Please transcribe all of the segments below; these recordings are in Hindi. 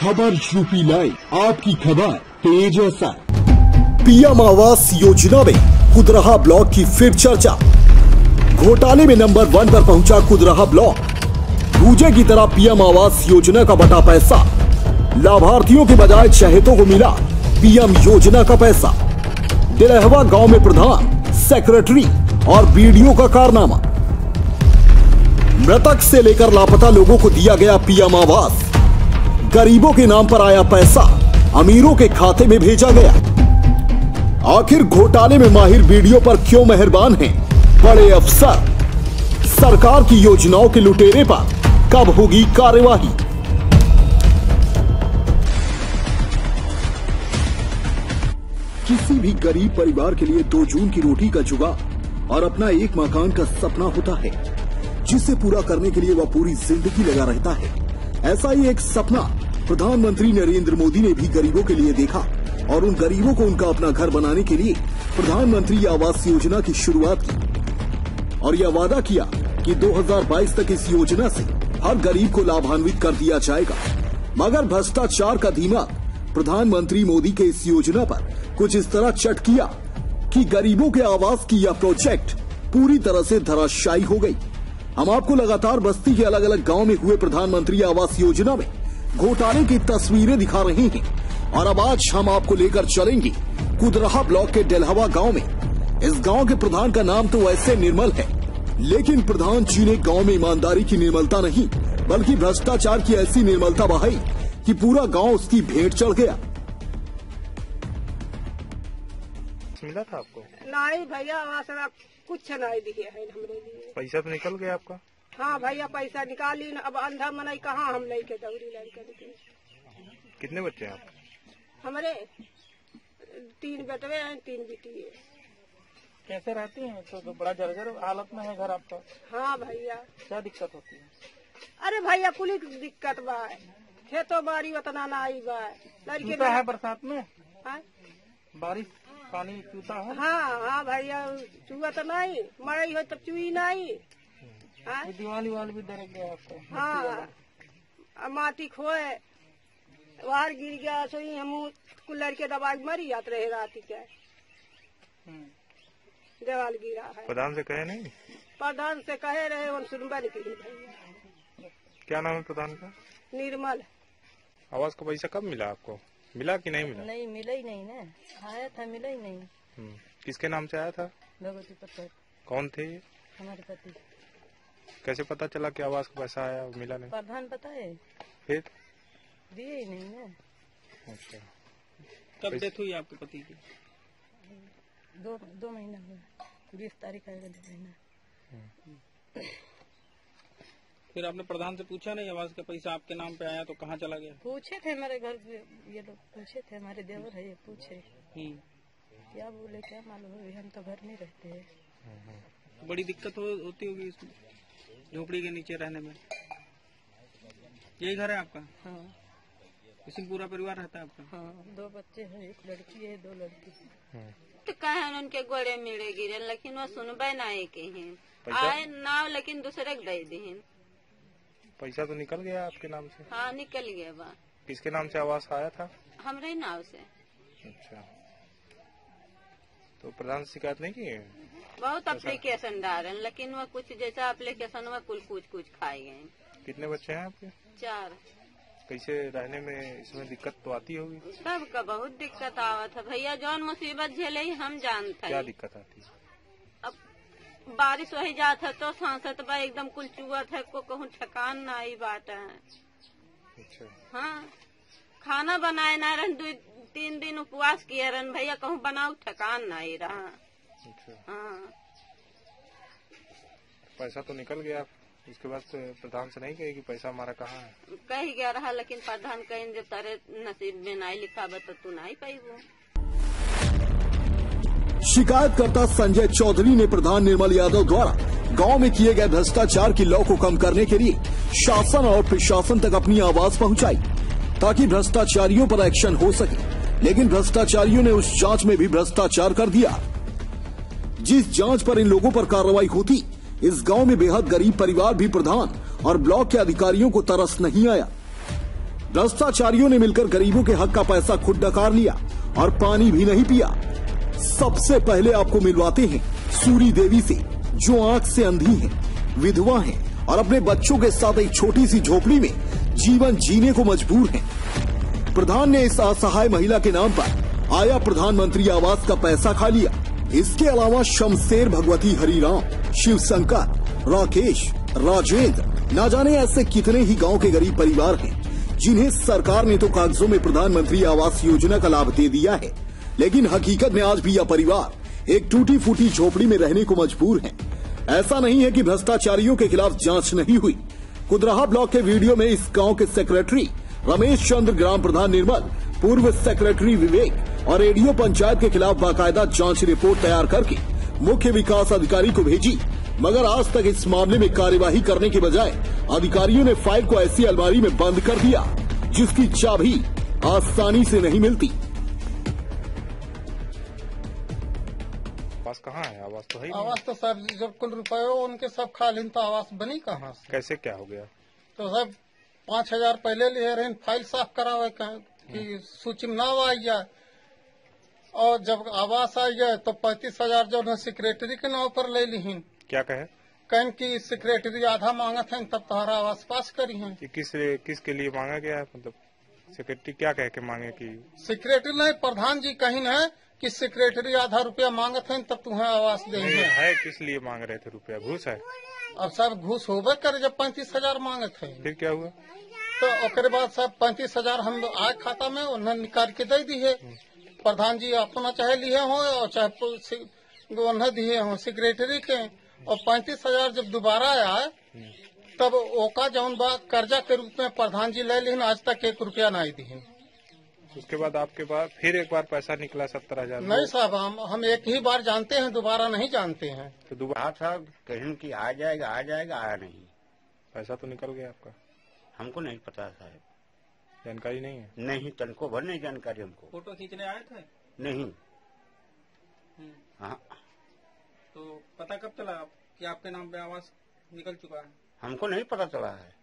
खबर यूपी लाइव, आपकी खबर तेज असर। पीएम आवास योजना में कुदरहा ब्लॉक की फिर चर्चा। घोटाले में नंबर 1 पर पहुंचा कुदरहा ब्लॉक। दूजे की तरह पीएम आवास योजना का बटा पैसा, लाभार्थियों के बजाय चहेतों को मिला पीएम योजना का पैसा। दिलहवा गांव में प्रधान, सेक्रेटरी और बीडीओ का कारनामा। मृतक से लेकर लापता लोगों को दिया गया पीएम आवास। गरीबों के नाम पर आया पैसा, अमीरों के खाते में भेजा गया। आखिर घोटाले में माहिर बीडीओ पर क्यों मेहरबान हैं बड़े अफसर? सरकार की योजनाओं के लुटेरे पर कब होगी कार्यवाही? किसी भी गरीब परिवार के लिए 2 जून की रोटी का जुगाड़ और अपना एक मकान का सपना होता है, जिसे पूरा करने के लिए वह पूरी जिंदगी लगा रहता है। ऐसा ही एक सपना प्रधानमंत्री नरेंद्र मोदी ने भी गरीबों के लिए देखा और उन गरीबों को उनका अपना घर बनाने के लिए प्रधानमंत्री आवास योजना की शुरुआत की और यह वादा किया कि 2022 तक इस योजना से हर गरीब को लाभान्वित कर दिया जाएगा। मगर भ्रष्टाचार का दिमाग प्रधानमंत्री मोदी के इस योजना पर कुछ इस तरह चट किया कि गरीबों के आवास की यह प्रोजेक्ट पूरी तरह से धराशायी हो गई। हम आपको लगातार बस्ती के अलग अलग गांव में हुए प्रधानमंत्री आवास योजना में घोटाले की तस्वीरें दिखा रहे हैं और अब आज हम आपको लेकर चलेंगे कुदरहा ब्लॉक के दिलहवा गांव में। इस गांव के प्रधान का नाम तो वैसे निर्मल है, लेकिन प्रधान जी ने गांव में ईमानदारी की निर्मलता नहीं बल्कि भ्रष्टाचार की ऐसी निर्मलता बहाई कि पूरा गांव उसकी भेंट चढ़ गया। मिला था आपको? नहीं भैया, आवास कुछ नहीं दिए है हमरे लिए। पैसा तो निकल गया आपका? हाँ भैया, पैसा निकाली न, अब अंधा मनई कहाँ हम लेके दौड़ी लड़के। कितने बच्चे हैं आप? हमारे 3 बेटवे हैं, 3 बेटी है। कैसे रहती हैं? तो बड़ा जर्जर हालत में है घर आपका। हाँ भैया। क्या दिक्कत होती है? अरे भैया कुल दिक्कत बा, खेतों बाड़ी उतना नहीं बा। लड़के है बरसात में हाँ? बारिश पानी चूता है। हाँ भैया, चूहा तो नहीं, मरई हो तो चुई नहीं। दीवाली वाल भी दरक गया आपको? हाँ, माटी खोए बाहर गिर गया, सोई हम कुल्लर के दबा मरी जात रहे रात के। देवाल गिरा है। प्रधान से कहे नहीं? प्रधान से कहे रहे, उन सुनबा नहीं की भैया। क्या नाम है प्रधान का? निर्मल। आवास का पैसा कब मिला आपको? मिला कि नहीं मिला? नहीं, मिला ही नहीं ना। आया था, मिला ही नहीं। किसके नाम से आया था? भगवती पत्थर। कौन थे ये? हमारे पति। कैसे पता चला कि आवास का पैसा आया और मिला नहीं? प्रधान पता है, फिर दिए ही नहीं ना। अच्छा, कब डेथ हुई आपके पति की? 2 महीना हुआ, 20 तारीख आएगा 2 महीना। फिर आपने प्रधान से पूछा नहीं आवास का पैसा आपके नाम पे आया तो कहाँ चला गया? पूछे थे हमारे घर ये लोग, पूछे थे, हमारे देवर है ये पूछे। क्या बोले क्या मालूम है, हम तो घर में रहते हैं। बड़ी दिक्कत होती होगी इसमें, झोपड़ी के नीचे रहने में। यही घर है आपका? हाँ। इसी पूरा परिवार रहता है आपका? हाँ, 2 बच्चे हैं, 1 लड़की है, 2 लड़की। तो कहे उनके गोड़े मिले गिरे, लेकिन वो सुनबे नहीं के हैं। आए ना, लेकिन दूसरे के दे दी। पैसा तो निकल गया आपके नाम से? हाँ, निकल गया बा। किसके नाम से आवास आया था? हमरे नाव से। अच्छा, तो प्रधान से शिकायत नहीं की है? बहुत एप्लीकेशन डाले, लेकिन वो कुछ जैसा एप्लीकेशन में कुछ खाए गए। कितने बच्चे हैं आपके? 4। कैसे रहने में इसमें दिक्कत तो आती होगी? सबका बहुत दिक्कत आवत है भैया, जौन मुसीबत झेले हम जानते हैं। क्या दिक्कत आती है? अब बारिश वही जात है तो सांसत बा एकदम कुल चुअत है, को कहूँ ठकान ना आई बात है। अच्छा। हाँ, खाना बनाए ना रहन, 2-3 दिन उपवास किए रहन भैया, कहूँ बनाओ ठकान ना आई रहा। अच्छा। हाँ, पैसा तो निकल गया, इसके बाद प्रधान से नहीं कहे कि पैसा हमारा कहाँ है? कह गया रहा, लेकिन प्रधान कहें जब तारे नसीब में नहीं लिखा बा तो तू नहीं पाईबो। शिकायतकर्ता संजय चौधरी ने प्रधान निर्मल यादव द्वारा गांव में किए गए भ्रष्टाचार की लौ को कम करने के लिए शासन और प्रशासन तक अपनी आवाज पहुंचाई ताकि भ्रष्टाचारियों पर एक्शन हो सके, लेकिन भ्रष्टाचारियों ने उस जांच में भी भ्रष्टाचार कर दिया। जिस जांच पर इन लोगों पर कार्रवाई होती, इस गांव में बेहद गरीब परिवार भी प्रधान और ब्लॉक के अधिकारियों को तरस नहीं आया। भ्रष्टाचारियों ने मिलकर गरीबों के हक का पैसा खुद डकार लिया और पानी भी नहीं पिया। सबसे पहले आपको मिलवाते हैं सूरी देवी से, जो आंख से अंधी हैं, विधवा हैं और अपने बच्चों के साथ एक छोटी सी झोपड़ी में जीवन जीने को मजबूर हैं। प्रधान ने इस असहाय महिला के नाम पर आया प्रधानमंत्री आवास का पैसा खा लिया। इसके अलावा शमशेर, भगवती, हरिराम, शिव शंकर, राकेश, राजेंद्र, न जाने ऐसे कितने ही गांव के गरीब परिवार हैं जिन्हें सरकार ने तो कागजों में प्रधानमंत्री आवास योजना का लाभ दे दिया है, लेकिन हकीकत में आज भी यह परिवार एक टूटी फूटी झोपड़ी में रहने को मजबूर है। ऐसा नहीं है कि भ्रष्टाचारियों के खिलाफ जांच नहीं हुई। कुदराहा ब्लॉक के वीडियो में इस गांव के सेक्रेटरी रमेश चंद्र, ग्राम प्रधान निर्मल, पूर्व सेक्रेटरी विवेक और एडीओ पंचायत के खिलाफ बाकायदा जांच रिपोर्ट तैयार करके मुख्य विकास अधिकारी को भेजी, मगर आज तक इस मामले में कार्यवाही करने के बजाय अधिकारियों ने फाइल को ऐसी अलमारी में बंद कर दिया जिसकी चाबी आसानी से नहीं मिलती। आवास कहाँ है? आवास तो है ही आवास तो सब जब कुल रुपये उनके सब खा लें तो आवास बनी कहाँ से? कैसे क्या हो गया? तो सब 5,000 पहले लिए रहे, फाइल साफ करावे कि सूची में नाम आई जाए, और जब आवास आई गए तो 35,000 जो है सेक्रेटरी के नाम पर ले ली। क्या कहे? कहें कि सेक्रेटरी आधा मांगा था तब तुम्हारा आवास पास करी है। किसके लिए मांगा गया है? मतलब सेक्रेटरी क्या कह के मांगे? कि सेक्रेटरी नहीं, प्रधान जी कहीं है कि सेक्रेटरी आधा रुपया मांगत है तब तुम्हें आवास देंगे। है किस लिए मांग रहे थे रुपया? घूस है? अब सब घूस होबे करे जब 35,000 मांगत है। फिर क्या हुआ? तो उसके बाद सब 35,000 हम आए खाता में उन्हें निकाल के दे दी है। प्रधान जी अपना चाहे लिए हो और चाहे उन्हें दिए हो सेक्रेटरी के, और 35,000 जब दोबारा आया तब ओका जौन बा कर्जा के रूप में प्रधान जी ले ली, आज तक 1 रुपया नहीं दी। उसके बाद आपके पास फिर एक बार पैसा निकला 17,000? नहीं साहब, हम एक ही बार जानते हैं, दोबारा नहीं जानते हैं। तो दोबारा साहब कहीं की आ जाएगा आया नहीं। पैसा तो निकल गया आपका? हमको नहीं पता साहब, जानकारी नहीं है? नहीं, तनको भर नहीं जानकारी हमको। फोटो खींचने आए थे? नहीं। हाँ। तो पता कब चला कि आपके नाम पे आवास निकल चुका है? हमको नहीं पता चला है।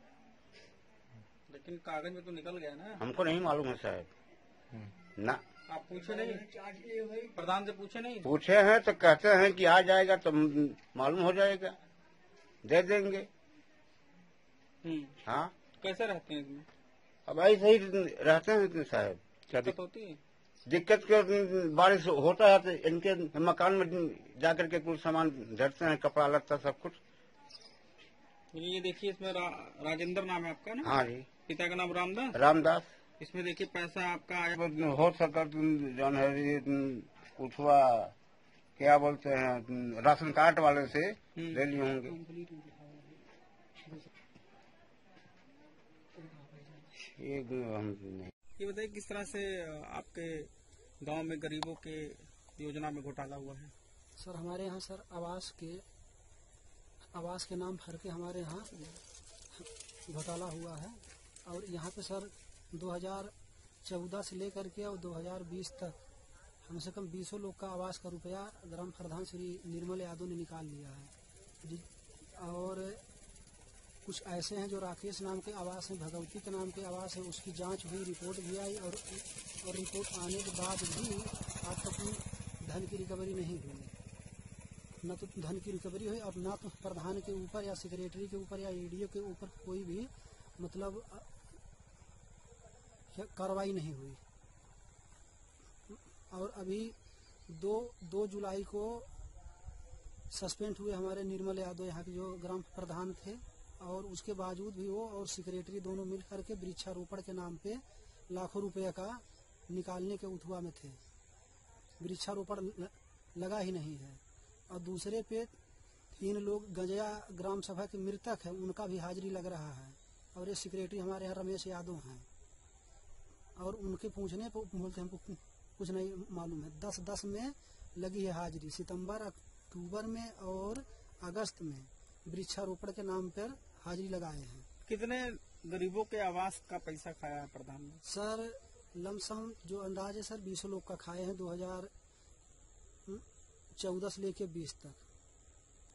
लेकिन कागज में तो निकल गया ना। हमको नहीं मालूम है साहब। ना। आप पूछे नहीं? प्रधान से पूछे नहीं? पूछे हैं तो कहते हैं कि आ जाएगा तो मालूम हो जाएगा, दे देंगे। हाँ। कैसे रहते हैं इसमें? अब ऐसे ही रहते हैं साहब। क्या दिक्कत होती है? दिक्कत के बारिश होता है तो इनके मकान में जाकर के कुछ सामान धरते हैं, कपड़ा लत्ता सब कुछ। ये देखिए इसमें राजेंद्र नाम है आपका ना? हाँ जी। पिता का नाम रामदास? रामदास। इसमें देखिए पैसा आपका आया हो सकता जो है कुछ हुआ, क्या बोलते हैं, राशन कार्ड वाले से ले लिए होंगे। ये बताइए किस तरह से आपके गांव में गरीबों के योजना में घोटाला हुआ है? सर हमारे यहाँ सर आवास के नाम भर के हमारे यहाँ घोटाला हुआ है, और यहाँ पे सर 2014 से लेकर के और 2020 तक कम से कम 20 लोग का आवास का रुपया ग्राम प्रधान श्री निर्मल यादव ने निकाल लिया है। और कुछ ऐसे हैं जो राकेश नाम के आवास है, भगवती के नाम के आवास है, उसकी जांच हुई, रिपोर्ट भी आई, और रिपोर्ट आने के बाद भी आज तक धन की रिकवरी नहीं हुई। न तो धन की रिकवरी हुई और न तो प्रधान के ऊपर या सेक्रेटरी के ऊपर या एडीओ के ऊपर कोई भी मतलब कार्रवाई नहीं हुई। और अभी 2 जुलाई को सस्पेंड हुए हमारे निर्मल यादव यहाँ के जो ग्राम प्रधान थे, और उसके बावजूद भी वो और सेक्रेटरी दोनों मिल करके वृक्षारोपण के नाम पे लाखों रुपए का निकालने के उठुआ में थे। वृक्षारोपण लगा ही नहीं है। और दूसरे पे 3 लोग गंजया ग्राम सभा के मृतक है, उनका भी हाजिरी लग रहा है। और ये सेक्रेटरी हमारे यहाँ रमेश यादव हैं, और उनके पूछने पर बोलते हमको कुछ नहीं मालूम है। 10-10 में लगी है हाजिरी, सितंबर, अक्टूबर में और अगस्त में वृक्षारोपण के नाम पर हाजिरी लगाए हैं। कितने गरीबों के आवास का पैसा खाया है प्रधान ने? सर लमसम जो अंदाज है सर 20 लोग का खाए हैं 2014 से लेके 20 तक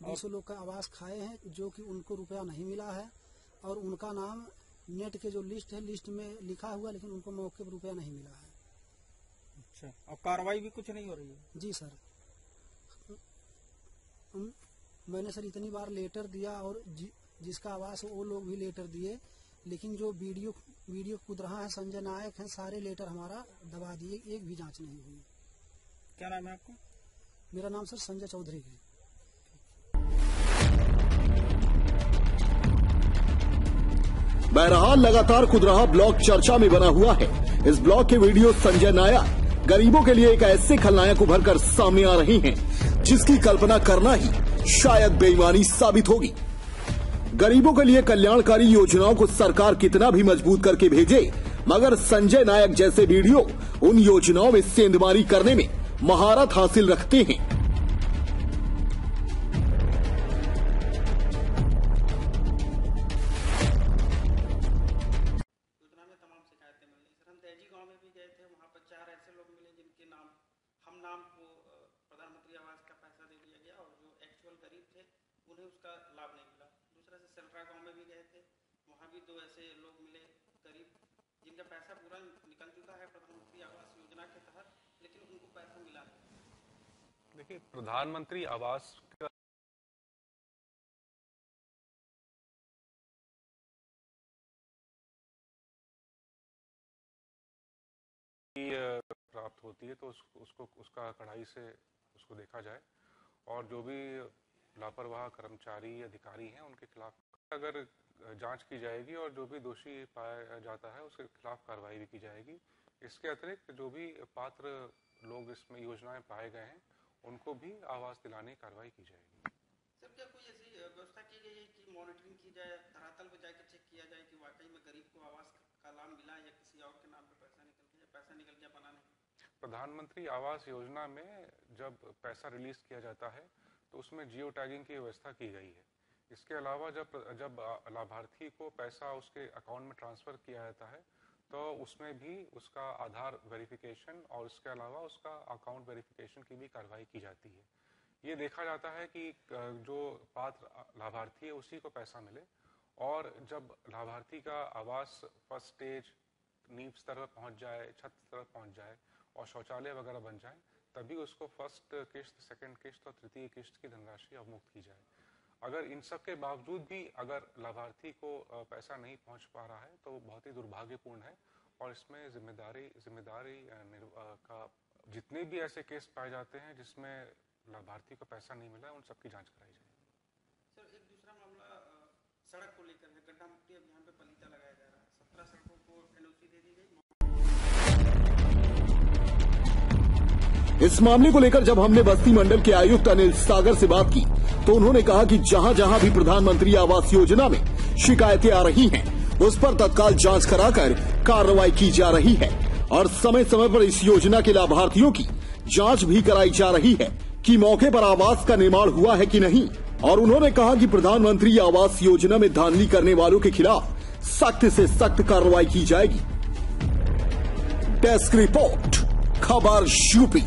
20 लोग का आवास खाए हैं, जो कि उनको रुपया नहीं मिला है। और उनका नाम नेट के जो लिस्ट है, लिस्ट में लिखा हुआ, लेकिन उनको मौके पर रुपया नहीं मिला है। अच्छा, और कार्रवाई भी कुछ नहीं हो रही है? जी सर, मैंने सर इतनी बार लेटर दिया और जिसका आवास वो लोग भी लेटर दिए, लेकिन जो वीडियो कूद रहा है संजय नायक है, सारे लेटर हमारा दबा दिए, एक भी जांच नहीं हुई। क्या नाम है आपका? मेरा नाम सर संजय चौधरी है। बहरहाल लगातार कुदराहा ब्लॉक चर्चा में बना हुआ है। इस ब्लॉक के वीडियो संजय नायक गरीबों के लिए एक ऐसे खलनायक उभर कर सामने आ रही हैं, जिसकी कल्पना करना ही शायद बेईमानी साबित होगी। गरीबों के लिए कल्याणकारी योजनाओं को सरकार कितना भी मजबूत करके भेजे, मगर संजय नायक जैसे वीडियो उन योजनाओं में सेंधमारी करने में महारत हासिल रखते हैं। प्रधानमंत्री आवास का पैसा दे दिया गया और जो एक्चुअल गरीब थे उन्हें उसका लाभ नहीं मिला। दूसरा से सेल्ट्रा गांव में भी गए थे, वहां भी 2 ऐसे लोग मिले गरीब जिनका पैसा पूरा निकल चुका है प्रधानमंत्री आवास योजना के तहत, लेकिन उनको पैसा मिला नहीं। देखिए, प्रधानमंत्री आवास का प्राप्त होती है तो उसको उसका कड़ाई से उसको देखा जाए, और जो भी लापरवाह कर्मचारी अधिकारी हैं उनके खिलाफ अगर जांच की जाएगी और जो भी दोषी पाया जाता है उसके खिलाफ कार्रवाई भी की जाएगी। इसके अतिरिक्त जो भी पात्र लोग इसमें योजनाएं पाए गए हैं उनको भी आवास दिलाने की कार्रवाई की जाएगी। सर, क्या कोई ऐसी व्यवस्था की गई है कि मॉनिटरिंग की जाए, धरातल पर जाकर चेक किया जाए कि वाकई में गरीब को आवास का लाभ मिला या किसी और के नाम पे पैसा निकल गया बनाने? प्रधानमंत्री आवास योजना में जब पैसा रिलीज किया जाता है तो उसमें जियो टैगिंग की व्यवस्था की गई है। इसके अलावा जब लाभार्थी को पैसा उसके अकाउंट में ट्रांसफर किया जाता है तो उसमें भी उसका आधार वेरिफिकेशन और इसके अलावा उसका अकाउंट वेरिफिकेशन की भी कार्रवाई की जाती है। ये देखा जाता है कि जो पात्र लाभार्थी है उसी को पैसा मिले, और जब लाभार्थी का आवास फर्स्ट स्टेज नींव स्तर पर पहुंच जाए, छत स्तर पर पहुंच जाए और शौचालय वगैरह बन जाए, तभी उसको फर्स्ट किश्त, सेकंड किश्त और तृतीय किश्त की धनराशि अवमुक्त की जाए। अगर इन सब के बावजूद भी अगर लाभार्थी को पैसा नहीं पहुंच पा रहा है तो बहुत ही दुर्भाग्यपूर्ण है, और इसमें जिम्मेदारी का जितने भी ऐसे केस पाए जाते हैं जिसमें लाभार्थी को पैसा नहीं मिला है उन सबकी जांच कराई जाए। सर, एक दूसरा मामला सड़क को लेकर है। गड्ढा मुक्ति अभियान पे पलीता लगाया जा रहा है, 17 सड़कों को एनओसी दे दी गई। इस मामले को लेकर जब हमने बस्ती मंडल के आयुक्त अनिल सागर से बात की तो उन्होंने कहा कि जहां जहां भी प्रधानमंत्री आवास योजना में शिकायतें आ रही हैं उस पर तत्काल जांच कराकर कार्रवाई की जा रही है, और समय समय पर इस योजना के लाभार्थियों की जांच भी कराई जा रही है कि मौके पर आवास का निर्माण हुआ है कि नहीं। और उन्होंने कहा कि प्रधानमंत्री आवास योजना में धांधली करने वालों के खिलाफ सख्त से सख्त कार्रवाई की जाएगी। डेस्क रिपोर्ट, खबर यूपी।